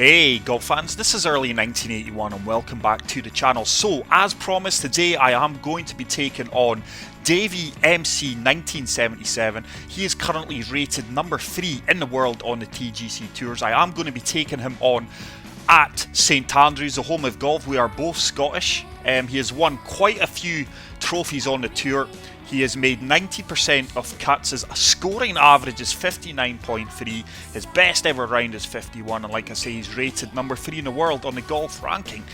Hey golf fans, this is early 1981 and welcome back to the channel. So as promised, today I am going to be taking on Davey MC 1977. He is currently rated number 3 in the world on the TGC Tours. I am going to be taking him on at St Andrews, the home of golf. We are both Scottish. He has won quite a few trophies on the tour. He has made 90% of cuts. His scoring average is 59.3. His best ever round is 51. And like I say, he's rated number 3 in the world on the golf ranking.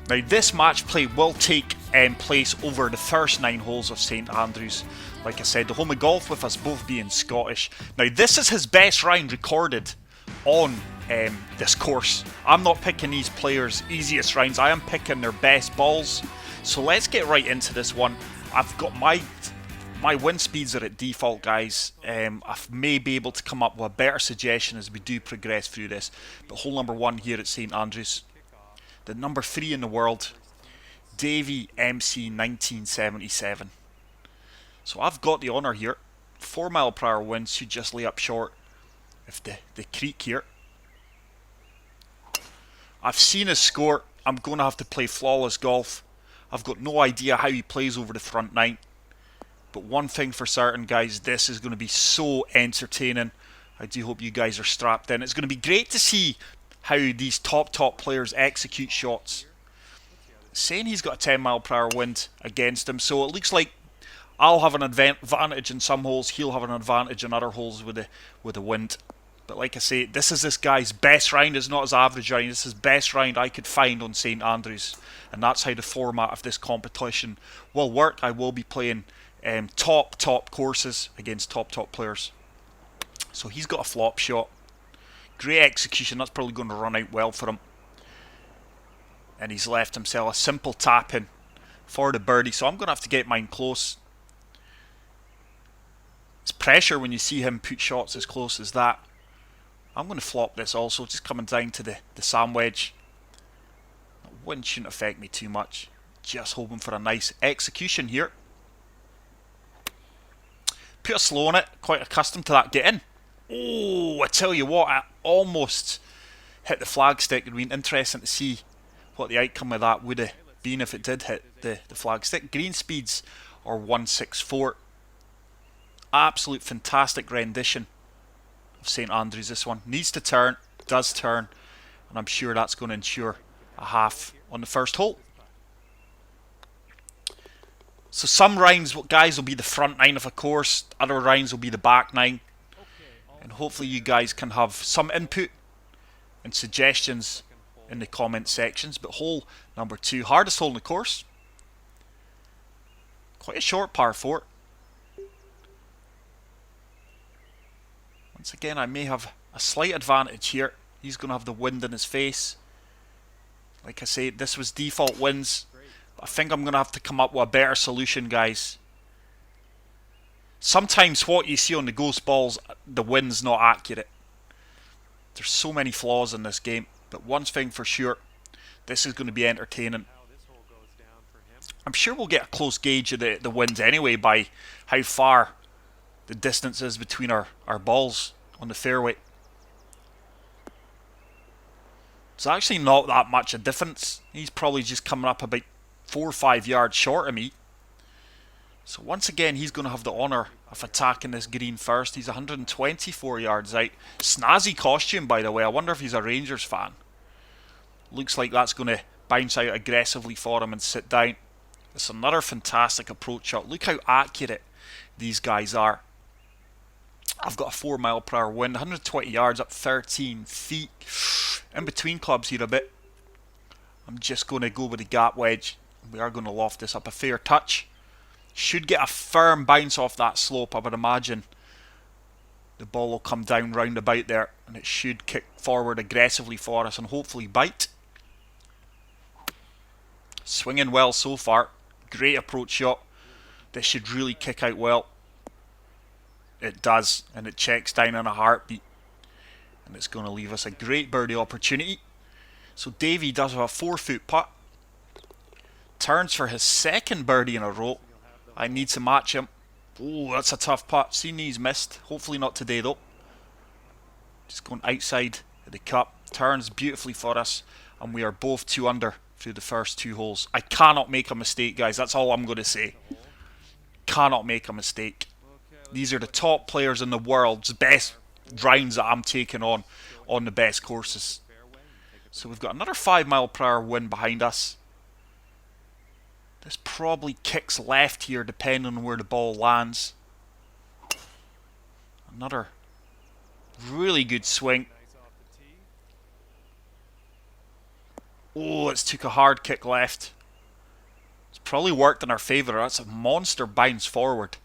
Now, this match play will take place over the first 9 holes of St Andrews. Like I said, the home of golf, with us both being Scottish. Now, this is his best round recorded on this course. I'm not picking these players' easiest rounds. I am picking their best balls. So let's get right into this one. I've got my wind speeds are at default, guys. I may be able to come up with a better suggestion as we do progress through this. But hole number 1 here at St Andrews, the number 3 in the world, Davey MC 1977. So I've got the honour here. 4 mile per hour wind should just lay up short of the creek here. I've seen his score. I'm going to have to play flawless golf. I've got no idea how he plays over the front 9. But one thing for certain, guys, this is going to be so entertaining. I do hope you guys are strapped in. It's going to be great to see how these top players execute shots. Saying he's got a 10 mile per hour wind against him, so it looks like I'll have an advantage in some holes. He'll have an advantage in other holes with the wind. But like I say, this is this guy's best round. It's not his average round. This is his best round I could find on St Andrews. And that's how the format of this competition will work. I will be playing top courses against top players. So he's got a flop shot. Great execution. That's probably going to run out well for him. And he's left himself a simple tap in for the birdie. So I'm going to have to get mine close. It's pressure when you see him put shots as close as that. I'm going to flop this also, just coming down to the sand wedge. The wind shouldn't affect me too much. Just hoping for a nice execution here. Put a slow on it, quite accustomed to that. Get in. Oh, I tell you what, I almost hit the flagstick. It would have been interesting to see what the outcome of that would have been if it did hit the flagstick. Green speeds are 164. Absolute fantastic rendition of St Andrews. This one needs to turn, does turn, and I'm sure that's going to ensure a half on the first hole. So some rounds, guys, will be the front 9 of a course, other rounds will be the back 9, and hopefully you guys can have some input and suggestions in the comment sections. But hole number 2, hardest hole in the course, quite a short par 4. Once again, I may have a slight advantage here. He's going to have the wind in his face. Like I say, this was default winds. But I think I'm going to have to come up with a better solution, guys. Sometimes what you see on the ghost balls, the wind's not accurate. There's so many flaws in this game. But one thing for sure, this is going to be entertaining. I'm sure we'll get a close gauge of the winds anyway by how far the distance is between our balls on the fairway. It's actually not that much a difference. He's probably just coming up about 4 or 5 yards short of me. So once again, he's going to have the honour of attacking this green first. He's 124 yards out. Snazzy costume, by the way. I wonder if he's a Rangers fan. Looks like that's going to bounce out aggressively for him and sit down. It's another fantastic approach shot. Look how accurate these guys are. I've got a 4 mile per hour wind, 120 yards up 13 feet. In between clubs here a bit. I'm just going to go with the gap wedge. We are going to loft this up a fair touch. Should get a firm bounce off that slope, I would imagine. The ball will come down round about there, and it should kick forward aggressively for us and hopefully bite. Swinging well so far. Great approach shot. This should really kick out well. It does, and it checks down in a heartbeat. And it's going to leave us a great birdie opportunity. So Davey does have a 4-foot putt. Turns for his second birdie in a row. I need to match him. Oh, that's a tough putt. Seen he's missed. Hopefully not today though. Just going outside of the cup. Turns beautifully for us, and we are both 2 under through the first 2 holes. I cannot make a mistake, guys. That's all I'm going to say. Cannot make a mistake. These are the top players in the world's best rounds that I'm taking on the best courses. So we've got another 5 mile per hour wind behind us. This probably kicks left here depending on where the ball lands. Another really good swing. Oh, it's took a hard kick left. It's probably worked in our favour. That's a monster bounce forward.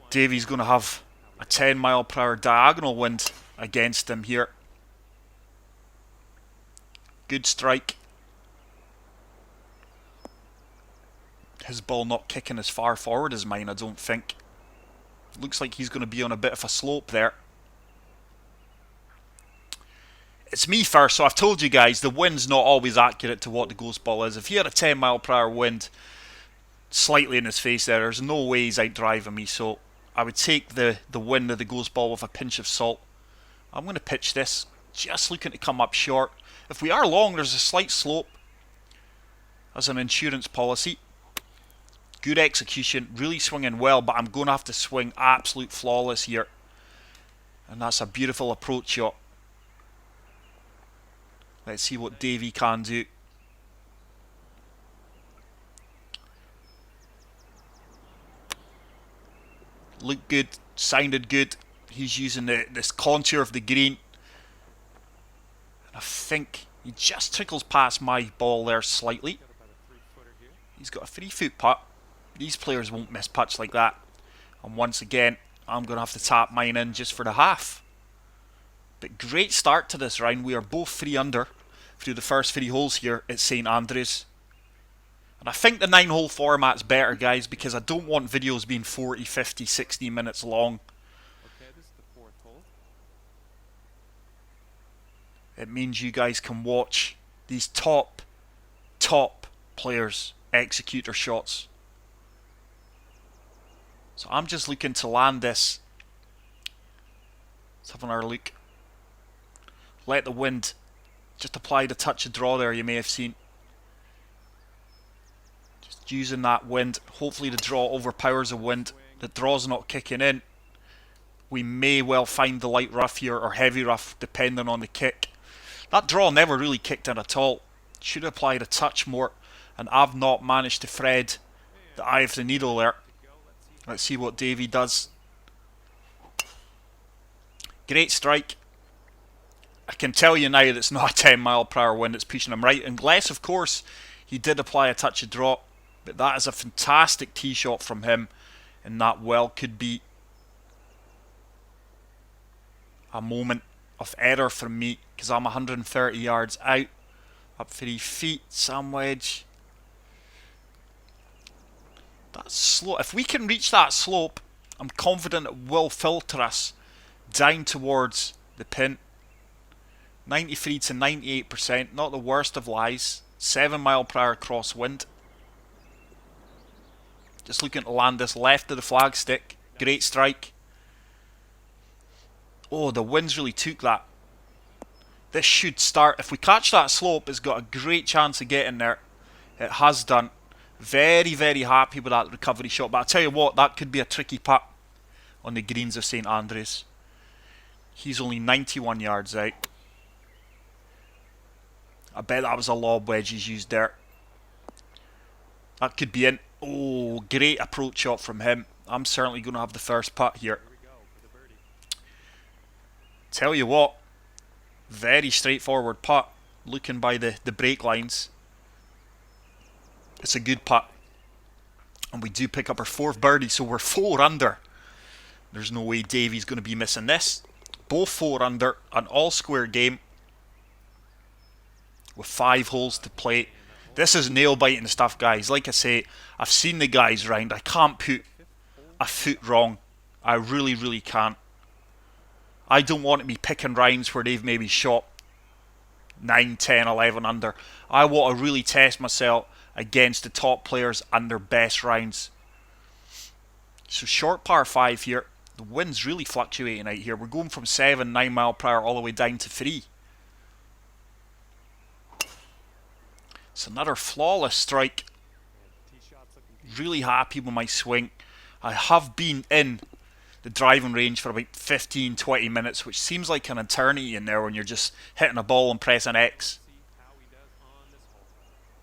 Davey's going to have a 10 mile per hour diagonal wind against him here. Good strike. His ball not kicking as far forward as mine, I don't think. Looks like he's going to be on a bit of a slope there. It's me first, so I've told you guys the wind's not always accurate to what the ghost ball is. If he had a 10 mile per hour wind slightly in his face there's no way he's out driving me, so I would take the wind of the ghost ball with a pinch of salt. I'm going to pitch this, just looking to come up short. If we are long, there's a slight slope as an insurance policy. Good execution, really swinging well, but I'm going to have to swing absolute flawless here. And that's a beautiful approach shot. Let's see what Davey can do. Looked good, sounded good. He's using this contour of the green. And I think he just trickles past my ball there slightly. He's got a 3-foot putt. These players won't miss putts like that. And once again, I'm going to have to tap mine in just for the half. But great start to this round. We are both 3 under through the first 3 holes here at St Andrews. And I think the 9-hole format's better, guys, because I don't want videos being 40, 50, 60 minutes long. Okay, this is the 4th hole. It means you guys can watch these top players execute their shots. So I'm just looking to land this. Let's have another look. Let the wind just apply the touch of draw there, you may have seen. Just using that wind. Hopefully the draw overpowers the wind. The draw's not kicking in. We may well find the light rough here or heavy rough depending on the kick. That draw never really kicked in at all. Should have applied a touch more, and I've not managed to thread the eye of the needle there. Let's see what Davey does. Great strike. I can tell you now that it's not a 10 mile per hour wind that's pushing him right, unless of course he did apply a touch of drop. But that is a fantastic tee shot from him, and that well could be a moment of error from me, because I'm 130 yards out, up 3 feet, sand wedge. That's slow. If we can reach that slope, I'm confident it will filter us down towards the pin. 93 to 98%, not the worst of lies. 7 mile per hour crosswind. Just looking to land this left of the flagstick. Great strike. Oh, the winds really took that. This should start. If we catch that slope, it's got a great chance of getting there. It has done. Very, very happy with that recovery shot. But I'll tell you what, that could be a tricky putt on the greens of St Andrews. He's only 91 yards out. I bet that was a lob wedge he's used there. That could be in. Oh, great approach shot from him. I'm certainly going to have the first putt here. Tell you what, very straightforward putt. Looking by the break lines. It's a good putt. And we do pick up our 4th birdie, so we're 4 under. There's no way Davey's going to be missing this. Both 4 under, an all-square game. With 5 holes to play. This is nail-biting stuff, guys. Like I say, I've seen the guys round. I can't put a foot wrong. I really, really can't. I don't want to be picking rounds where they've maybe shot 9, 10, 11 under. I want to really test myself against the top players and their best rounds. So short par 5 here. The wind's really fluctuating out here. We're going from 7, 9 mile per hour all the way down to 3. It's another flawless strike. Really happy with my swing. I have been in the driving range for about 15-20 minutes, which seems like an eternity in there when you're just hitting a ball and pressing X.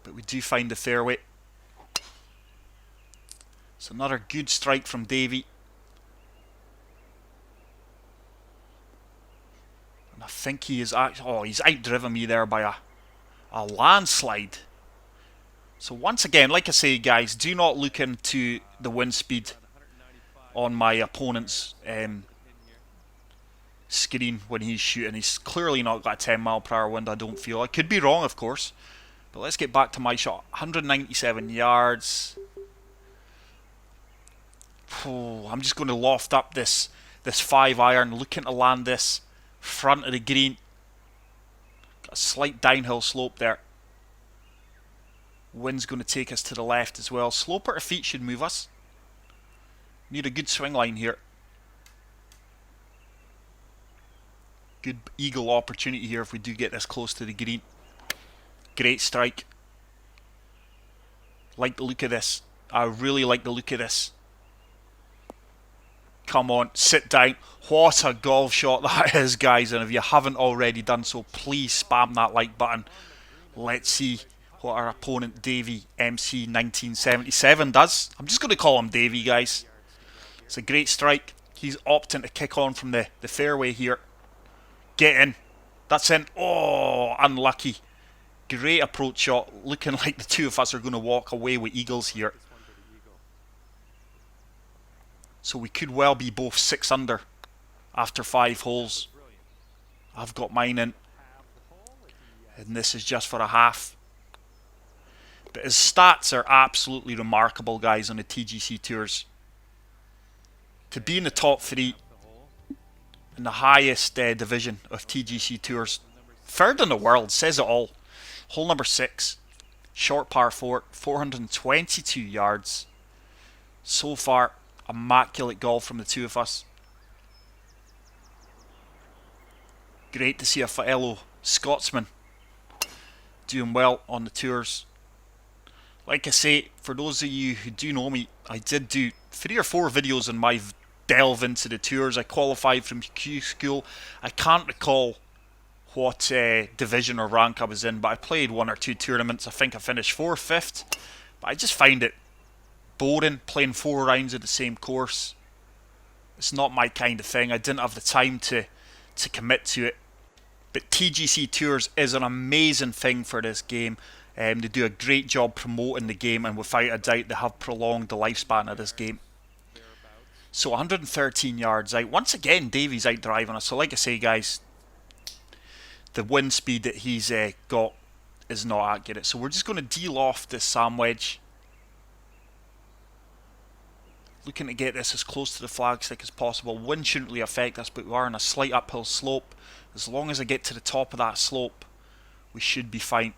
But we do find the fairway. It's another good strike from Davey. And I think he is actually... Oh, he's outdriven me there by a landslide. So once again, like I say, guys, do not look into the wind speed on my opponent's screen when he's shooting. He's clearly not got a 10 mile per hour wind, I don't feel. I could be wrong, of course. But let's get back to my shot. 197 yards. Oh, I'm just going to loft up this 5-iron, looking to land this front of the green. Got a slight downhill slope there. Wind's going to take us to the left as well. Slope at our feet should move us. Need a good swing line here. Good eagle opportunity here if we do get this close to the green. Great strike. Like the look of this. I really like the look of this. Come on, sit down. What a golf shot that is, guys. And if you haven't already done so, please spam that like button. Let's see what our opponent Davey MC 1977 does. I'm just going to call him Davey, guys. It's a great strike. He's opting to kick on from the fairway here. Get in. That's in. Oh, unlucky. Great approach shot. Looking like the two of us are going to walk away with eagles here. So we could well be both 6 under after 5 holes. I've got mine in. And this is just for a half. But his stats are absolutely remarkable, guys, on the TGC Tours. To be in the top 3 in the highest division of TGC Tours. 3rd in the world, says it all. Hole number 6. Short par 4, 422 yards. So far, immaculate golf from the two of us. Great to see a fellow Scotsman doing well on the tours. Like I say, for those of you who do know me, I did do 3 or 4 videos on my delve into the tours. I qualified from Q School. I can't recall what division or rank I was in, but I played 1 or 2 tournaments. I think I finished 4th, 5th. But I just find it boring playing 4 rounds of the same course. It's not my kind of thing. I didn't have the time to commit to it. But TGC Tours is an amazing thing for this game. They do a great job promoting the game, and without a doubt they have prolonged the lifespan of this game. So 113 yards out. Once again, Davey's out driving us. So like I say, guys, the wind speed that he's got is not accurate. So we're just going to de-loft this sand wedge. Looking to get this as close to the flagstick as possible. Wind shouldn't really affect us, but we are on a slight uphill slope. As long as I get to the top of that slope, we should be fine.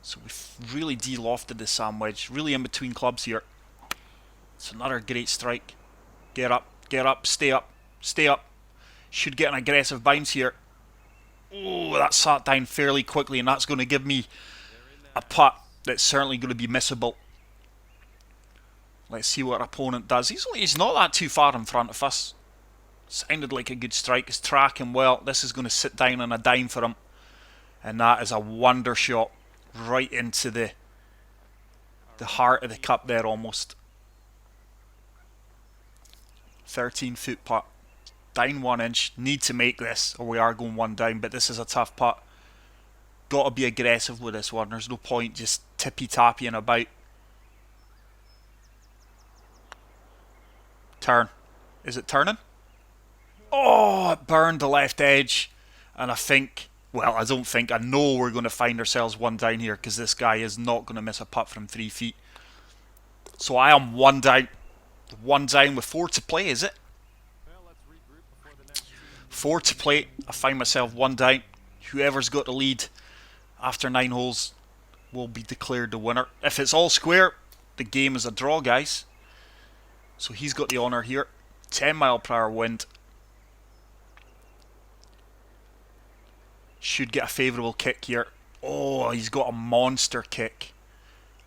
So we've really de-lofted this sand wedge. Really in between clubs here. It's another great strike. Get up, stay up, stay up. Should get an aggressive bounce here. Oh, that sat down fairly quickly, and that's going to give me a putt that's certainly going to be missable. Let's see what our opponent does. He's not that too far in front of us. Sounded like a good strike. He's tracking well. This is going to sit down on a dime for him. And that is a wonder shot. Right into the heart of the cup there almost. 13-foot putt. Down 1 inch. Need to make this, or we are going 1 down. But this is a tough putt. Got to be aggressive with this one. There's no point just tippy-tappying about. Turn. Is it turning? Oh, it burned the left edge. And I think, well, I don't think, I know we're going to find ourselves 1 down here, because this guy is not going to miss a putt from 3 feet. So I am 1 down. 1 down with 4 to play, is it? 4 to play. I find myself 1 down. Whoever's got the lead after 9 holes will be declared the winner. If it's all square, the game is a draw, guys. So he's got the honour here. 10 mile per hour wind. Should get a favourable kick here. Oh, he's got a monster kick.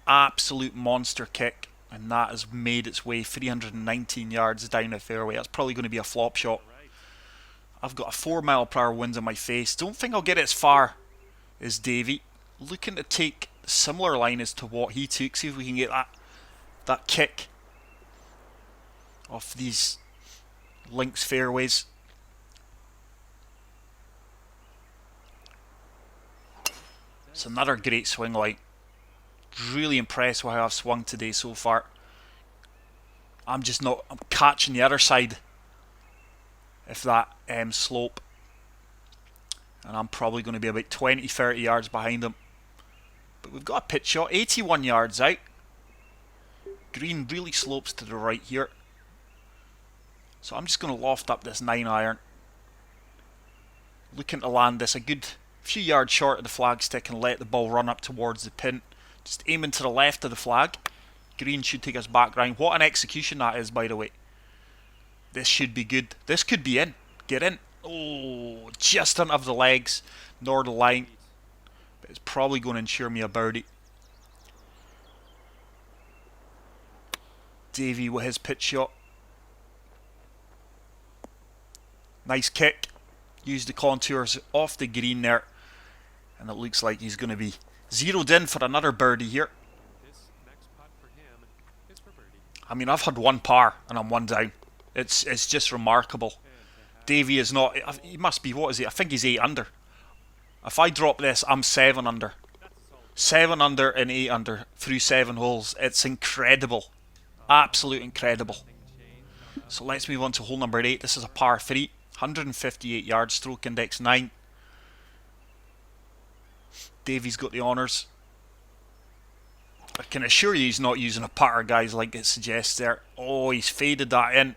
Absolute monster kick. And that has made its way 319 yards down the fairway. That's probably going to be a flop shot. I've got a 4 mile per hour wind in my face. Don't think I'll get it as far as Davey. Looking to take a similar line as to what he took. See if we can get that kick off these links fairways. It's another great swing line. Really impressed with how I've swung today so far. I'm catching the other side of that slope. And I'm probably going to be about 20-30 yards behind him. But we've got a pitch shot, 81 yards out. Green really slopes to the right here. So I'm just going to loft up this 9-iron. Looking to land this a good few yards short of the flagstick and let the ball run up towards the pin. Just aiming to the left of the flag. Green should take us back round. What an execution that is, by the way. This should be good. This could be in. Get in. Oh, just under the legs, nor the line. But it's probably going to ensure me a birdie. Davey with his pitch shot. Nice kick. Use the contours off the green there. And it looks like he's going to be zeroed in for another birdie here. This next putt for him is for birdie. I mean, I've had one par and I'm one down. It's just remarkable. Davey is not... He must be, what is he? I think he's 8 under. If I drop this, I'm 7 under. 7 under and 8 under through 7 holes. It's incredible. Absolute incredible. So let's move on to hole number 8. This is a par 3. 158 yards, stroke index 9. Davey's got the honours. I can assure you he's not using a putter, guys, like it suggests there. Oh, he's faded that in.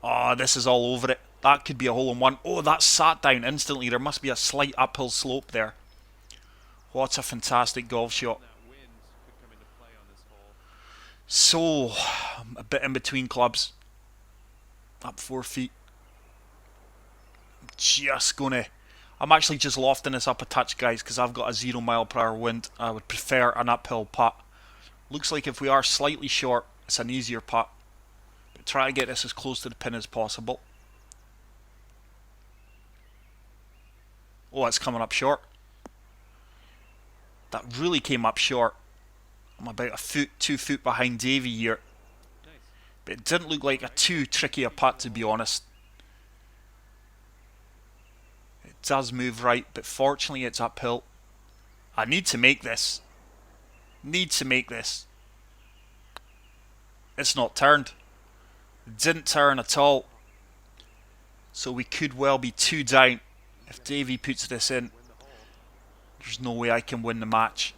Oh, this is all over it. That could be a hole in one. Oh, that sat down instantly. There must be a slight uphill slope there. What a fantastic golf shot. So, a bit in between clubs. Up 4 feet. I'm actually just lofting this up a touch, guys, because I've got a 0 mile per hour wind. I would prefer an uphill putt. Looks like if we are slightly short, it's an easier putt. But try to get this as close to the pin as possible. Oh, it's coming up short. That really came up short. I'm about a foot, 2 foot behind Davey here. But it didn't look like a too tricky a putt, to be honest. It does move right, but fortunately it's uphill. I need to make this. It's not turned. It didn't turn at all. So we could well be 2 down. If Davey puts this in, there's no way I can win the match.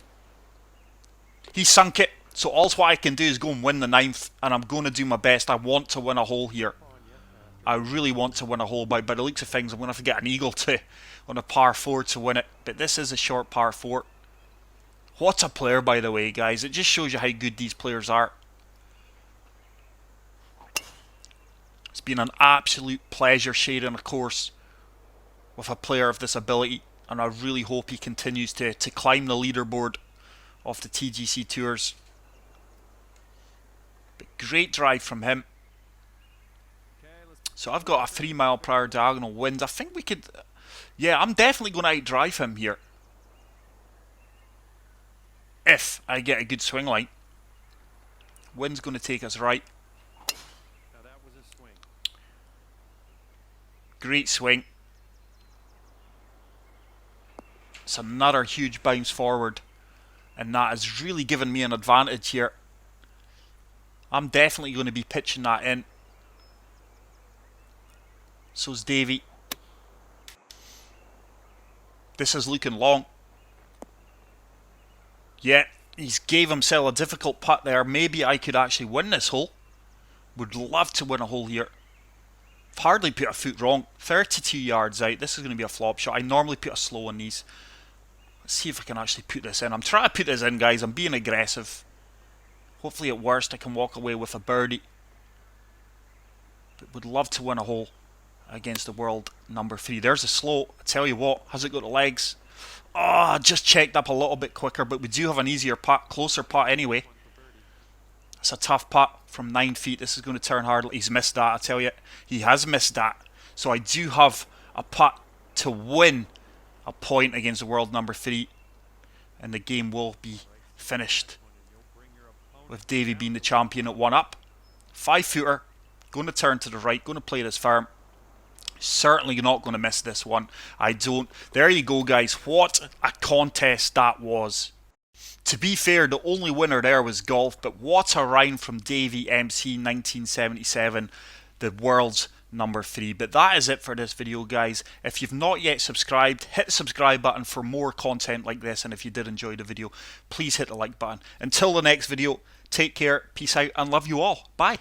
He sunk it. So all what I can do is go and win the 9th. And I'm going to do my best. I want to win a hole here. I really want to win a hole. By the looks of things, I'm going to have to get an eagle on a par 4 to win it. But this is a short par 4. What a player, by the way, guys. It just shows you how good these players are. It's been an absolute pleasure sharing a course with a player of this ability. And I really hope he continues to climb the leaderboard of the TGC Tours. But great drive from him. So I've got a 3 mile per hour diagonal wind. I think we could... Yeah, I'm definitely going to outdrive him here. If I get a good swing line. Wind's going to take us right. Now that was a swing. Great swing. It's another huge bounce forward. And that has really given me an advantage here. I'm definitely going to be pitching that in. So's Davey. This is looking long. Yeah, he's gave himself a difficult putt there. Maybe I could actually win this hole. Would love to win a hole here. I've hardly put a foot wrong. 32 yards out. This is going to be a flop shot. I normally put a slow on these. Let's see if I can actually put this in. I'm trying to put this in, guys. I'm being aggressive. Hopefully at worst I can walk away with a birdie. but would love to win a hole against the world number 3. There's a slow. I tell you what, has it got the legs? Oh, just checked up a little bit quicker, but we do have an easier putt, closer putt anyway. It's a tough putt from 9 feet. This is going to turn hard. He's missed that, I tell you. He has missed that. So I do have a putt to win a point against the world number 3. And the game will be finished with Davey being the champion at 1 up. 5-footer. Going to turn to the right. Going to play this firm. Certainly not going to miss this one. I don't. There you go, guys. What a contest that was. To be fair, the only winner there was golf, but what a round from Davey MC 1977, the world's number 3. But that is it for this video, guys. If you've not yet subscribed, hit the subscribe button for more content like this, and if you did enjoy the video, please hit the like button. Until the next video, take care, peace out, and love you all. Bye.